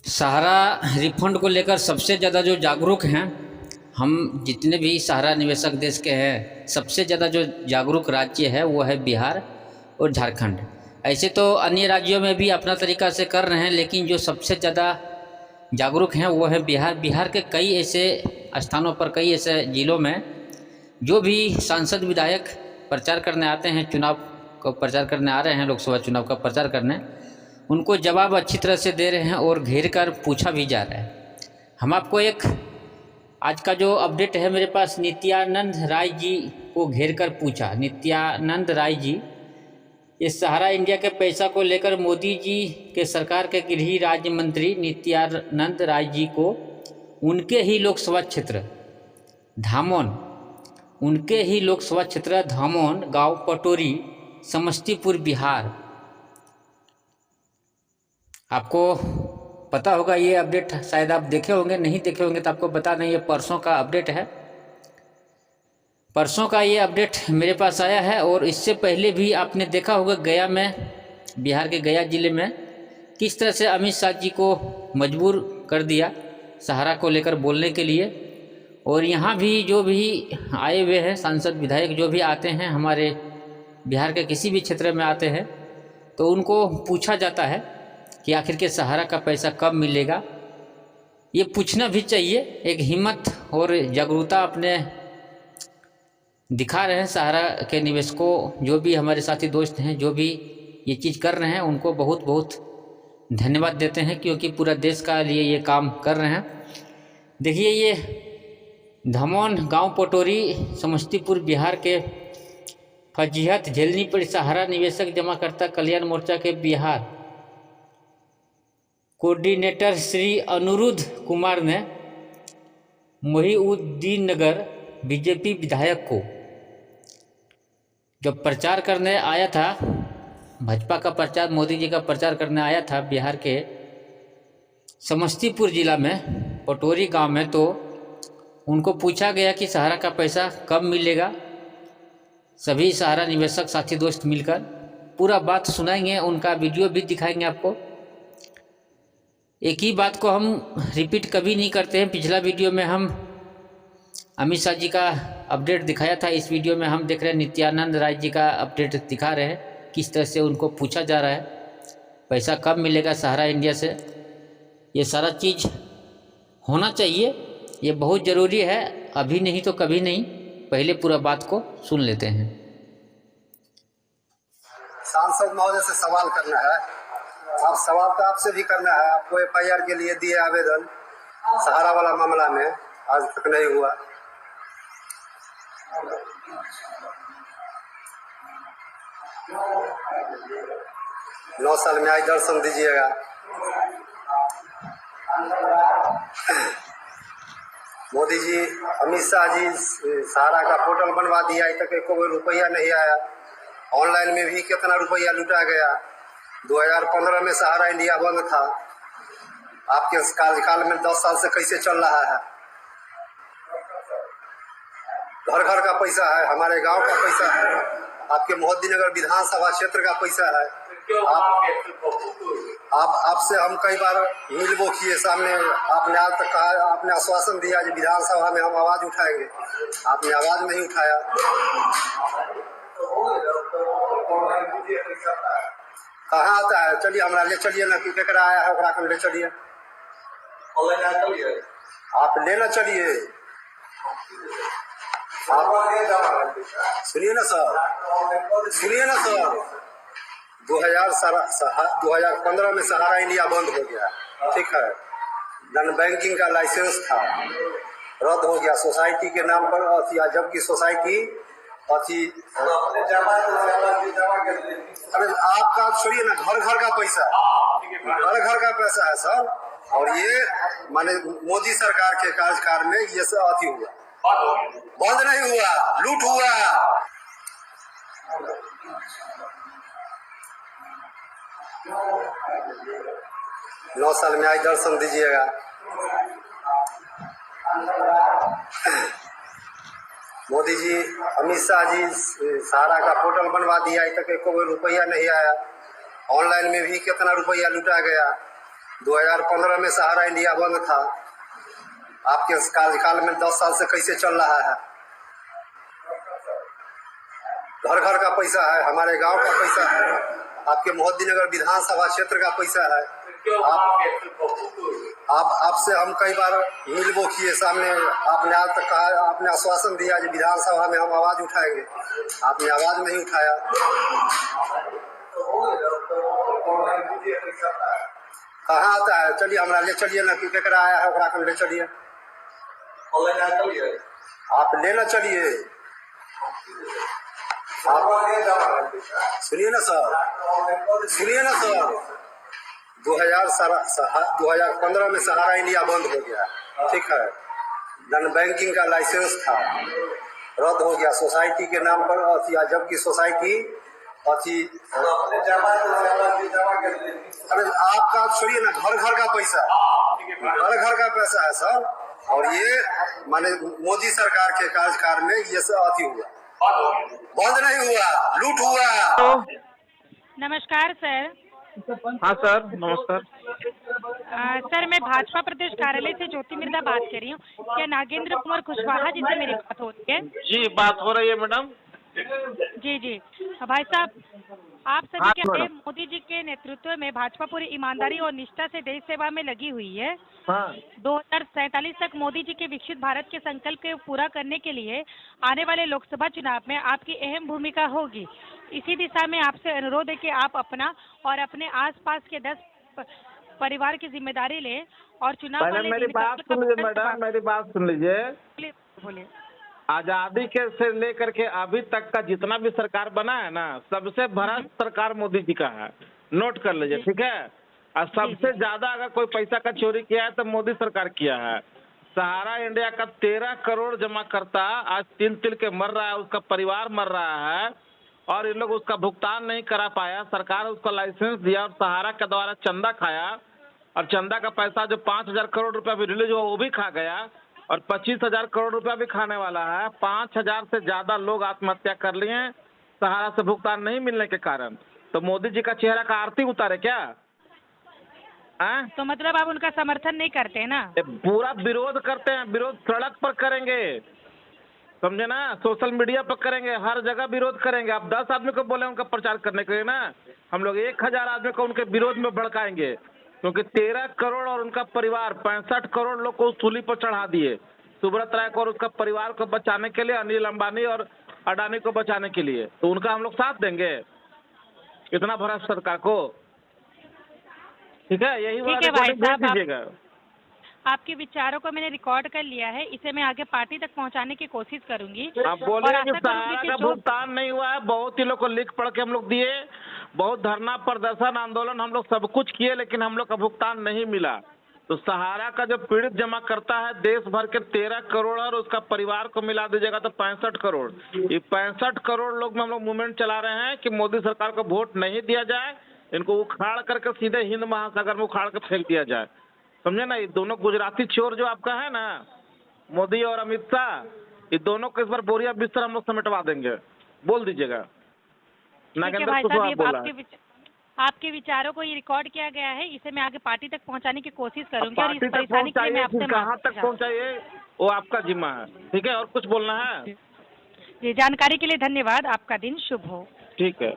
सहारा refund को लेकर सबसे ज़्यादा जो जागरूक हैं, हम जितने भी सहारा निवेशक देश के हैं, सबसे ज़्यादा जो जागरूक राज्य है वो है बिहार और झारखंड। ऐसे तो अन्य राज्यों में भी अपना तरीका से कर रहे हैं, लेकिन जो सबसे ज़्यादा जागरूक हैं वो है बिहार। बिहार के कई ऐसे स्थानों पर, कई ऐसे ज़िलों में जो भी सांसद विधायक प्रचार करने आते हैं, चुनाव को प्रचार करने आ रहे हैं, लोकसभा चुनाव का प्रचार करने, उनको जवाब अच्छी तरह से दे रहे हैं और घेर कर पूछा भी जा रहा है। हम आपको एक आज का जो अपडेट है मेरे पास, नित्यानंद राय जी को घेर कर पूछा। नित्यानंद राय जी इस सहारा इंडिया के पैसा को लेकर मोदी जी के सरकार के गृह राज्य मंत्री नित्यानंद राय जी को उनके ही लोकसभा क्षेत्र धामोन, उनके ही लोकसभा क्षेत्र धामोन गांव पटोरी, समस्तीपुर, बिहार। आपको पता होगा ये अपडेट, शायद आप देखे होंगे, नहीं देखे होंगे तो आपको बता दें, ये परसों का अपडेट है। परसों का ये अपडेट मेरे पास आया है। और इससे पहले भी आपने देखा होगा गया में, बिहार के गया जिले में किस तरह से अमित शाह जी को मजबूर कर दिया सहारा को लेकर बोलने के लिए। और यहाँ भी जो भी आए हुए हैं सांसद विधायक, जो भी आते हैं हमारे बिहार के किसी भी क्षेत्र में आते हैं, तो उनको पूछा जाता है कि आखिर के सहारा का पैसा कब मिलेगा। ये पूछना भी चाहिए, एक हिम्मत और जागरूकता अपने दिखा रहे हैं सहारा के निवेशकों। जो भी हमारे साथी दोस्त हैं, जो भी ये चीज़ कर रहे हैं, उनको बहुत बहुत धन्यवाद देते हैं, क्योंकि पूरा देश का लिए ये काम कर रहे हैं। देखिए, ये धमोन गांव पटोरी, समस्तीपुर, बिहार के फजीहत झेलनी पड़ी सहारा निवेशक जमाकर्ता कल्याण मोर्चा के बिहार कोऑर्डिनेटर श्री अनुरुद्ध कुमार ने मोहिउद्दीन नगर बीजेपी विधायक को जब प्रचार करने आया था, भाजपा का प्रचार, मोदी जी का प्रचार करने आया था बिहार के समस्तीपुर जिला में पटोरी गांव में, तो उनको पूछा गया कि सहारा का पैसा कब मिलेगा। सभी सहारा निवेशक साथी दोस्त मिलकर पूरा बात सुनाएंगे, उनका वीडियो भी दिखाएंगे आपको। एक ही बात को हम रिपीट कभी नहीं करते हैं। पिछला वीडियो में हम अमित शाह जी का अपडेट दिखाया था, इस वीडियो में हम देख रहे हैं नित्यानंद राय जी का अपडेट दिखा रहे हैं, किस तरह से उनको पूछा जा रहा है पैसा कब मिलेगा सहारा इंडिया से। ये सारा चीज़ होना चाहिए, ये बहुत ज़रूरी है, अभी नहीं तो कभी नहीं। पहले पूरा बात को सुन लेते हैं। सांसद महोदय से सवाल करना है। अब सवाल तो आपसे भी करना है। आपको एफआईआर के लिए दिए आवेदन सहारा वाला मामला में, आज तक नहीं हुआ। नौ साल में आज दर्शन दीजिएगा। मोदी जी, अमित शाह जी सहारा का पोर्टल बनवा दिया, अभी तक एक रुपया नहीं आया। ऑनलाइन में भी कितना रुपया लुटा गया। 2015 में सहारा इंडिया बंद था। आपके कार्यकाल में 10 साल से कैसे चल रहा है? घर घर का पैसा है, हमारे गांव का पैसा है, आपके मोहिउद्दीननगर विधानसभा क्षेत्र का पैसा है। आपसे हम कई बार मिलबो किए सामने, आपने आज तक कहा, आपने आश्वासन दिया कि विधानसभा में हम आवाज उठाएंगे, आपने आवाज नहीं उठाया। कहाँ आता है? चलिए हमारा ले चलिए ना, केकरा आया है ओकरा ले चलिए, आप लेना चलिए। सुनिए ना सर, सुनिए ना सर, 2015 में सहारा इंडिया बंद हो गया, ठीक है। नॉन बैंकिंग का लाइसेंस था, रद्द हो गया सोसाइटी के नाम पर अथी, जबकि सोसाइटी अथी। अरे आपका छोड़िए ना, घर घर का पैसा, घर घर का पैसा है सर। और ये माने मोदी सरकार के कार्यकाल में ये सब अथी हुआ, बंद नहीं हुआ, लूट हुआ। 9 साल में आज दर्शन दीजिएगा। मोदी जी, अमित शाह जी सहारा का पोर्टल बनवा दिया, अभी तक एक रुपया नहीं आया। ऑनलाइन में भी कितना रुपया लुटा गया। 2015 में सहारा इंडिया बंद था। आपके कार्यकाल में 10 साल से कैसे चल रहा है? घर घर का पैसा है, हमारे गांव का पैसा है, आपके मोहद्दीनगर विधानसभा क्षेत्र का पैसा है। आपसे हम कई बार मिलबो किए सामने, आपने आज तक कहा, आपने आश्वासन दिया कि विधानसभा में हम आवाज उठाएंगे, आपने आवाज नहीं उठाया। कहाँ आता है? चलिए हमरा ले चलिए ना, कि केकरा आया है ओकरा ले चलिए, आप लेना चलिए। सुनिए ना सर, सुनिए ना सर, 2015 में सहारा इंडिया बंद हो गया, ठीक है। नॉन बैंकिंग का लाइसेंस था, रद्द हो गया सोसाइटी के नाम पर अथी, जबकि सोसाइटी अथी, अरे आपका छोड़िए ना, घर घर का पैसा, घर घर का पैसा है सर। और ये माने मोदी सरकार के कार्यकाल में ये सब अथी हुआ, बंद नहीं हुआ, लूट हुआ। नमस्कार सर। हाँ सर, नमस्कार। सर मैं भाजपा प्रदेश कार्यालय से ज्योति मिर्जा बात कर रही हूँ। क्या नागेंद्र कुमार कुशवाहा जी से मेरी बात होती है? जी बात हो रही है मैडम। जी जी भाई साहब, आप सभी क्या है, मोदी जी के नेतृत्व में भाजपा पूरी ईमानदारी और निष्ठा से देश सेवा में लगी हुई है। हाँ। 2047 तक मोदी जी के विकसित भारत के संकल्प को पूरा करने के लिए आने वाले लोकसभा चुनाव में आपकी अहम भूमिका होगी। इसी दिशा में आपसे अनुरोध है कि आप अपना और अपने आसपास के 10 परिवार की जिम्मेदारी लें और चुनाव वाले मेरी बात सुन लीजिए मैडम, मेरी बात सुन लीजिए। बोलिए। आजादी के से लेकर के अभी तक का जितना भी सरकार बना है ना, सबसे भ्रष्ट सरकार मोदी जी का है, नोट कर लीजिए, ठीक है। और सबसे ज्यादा अगर कोई पैसा का चोरी किया है तो मोदी सरकार किया है। सहारा इंडिया का 13 करोड़ जमा करता आज तिल तिल के मर रहा है, उसका परिवार मर रहा है और इन लोग उसका भुगतान नहीं करा पाया। सरकार उसको लाइसेंस दिया और सहारा के द्वारा चंदा खाया और चंदा का पैसा जो 5,000 करोड़ रुपया भी रिलीज हुआ वो भी खा गया और 25,000 करोड़ रुपया भी खाने वाला है। 5,000 से ज्यादा लोग आत्महत्या कर लिए हैं सहारा से भुगतान नहीं मिलने के कारण। तो मोदी जी का चेहरा का आरती उतारे क्या? तो मतलब आप उनका समर्थन नहीं करते हैं ना? पूरा विरोध करते हैं, विरोध सड़क पर करेंगे, समझे ना, सोशल मीडिया पर करेंगे, हर जगह विरोध करेंगे। आप 10 आदमी को बोले उनका प्रचार करने के लिए ना, हम लोग 1,000 आदमी को उनके विरोध में भड़काएंगे, क्योंकि 13 करोड़ और उनका परिवार 65 करोड़ लोग को सूली पर चढ़ा दिए। सुब्रत राय को और उसका परिवार को बचाने के लिए, अनिल अंबानी और अडानी को बचाने के लिए, तो उनका हम लोग साथ देंगे इतना भ्रष्ट सरकार को, ठीक है। यही दीजिएगा। आपके विचारों को मैंने रिकॉर्ड कर लिया है, इसे मैं आगे पार्टी तक पहुंचाने की कोशिश करूंगी। आप बोले कि सहारा का भुगतान नहीं हुआ है, बहुत ही लोग को लिख पढ़ के हम लोग दिए, बहुत धरना प्रदर्शन आंदोलन हम लोग सब कुछ किए, लेकिन हम लोग का भुगतान नहीं मिला। तो सहारा का जो पीड़ित जमा करता है देश भर के 13 करोड़ और उसका परिवार को मिला दीजिएगा तो 65 करोड़। ये 65 करोड़ लोग में हम लोग मूवमेंट चला रहे हैं कि मोदी सरकार को वोट नहीं दिया जाए, इनको उखाड़ करके सीधे हिंद महासागर में उखाड़ कर फेंक दिया जाए, समझे ना। ये दोनों गुजराती चोर जो आपका है ना, मोदी और अमित शाह, ये दोनों को इस बार बोरिया बिस्तर हम लोग समेटवा देंगे, बोल दीजिएगा। नागेंद्र कुशवाहा बोला। आपके विचारों को ये रिकॉर्ड किया गया है, इसे मैं आगे पार्टी तक पहुंचाने की कोशिश करूंगी। और इस परेशानी के लिए मैं आपसे कहाँ तक पहुंचाइए वो आपका जिम्मा है, ठीक है। और कुछ बोलना है? जी, जानकारी के लिए धन्यवाद, आपका दिन शुभ हो। ठीक है।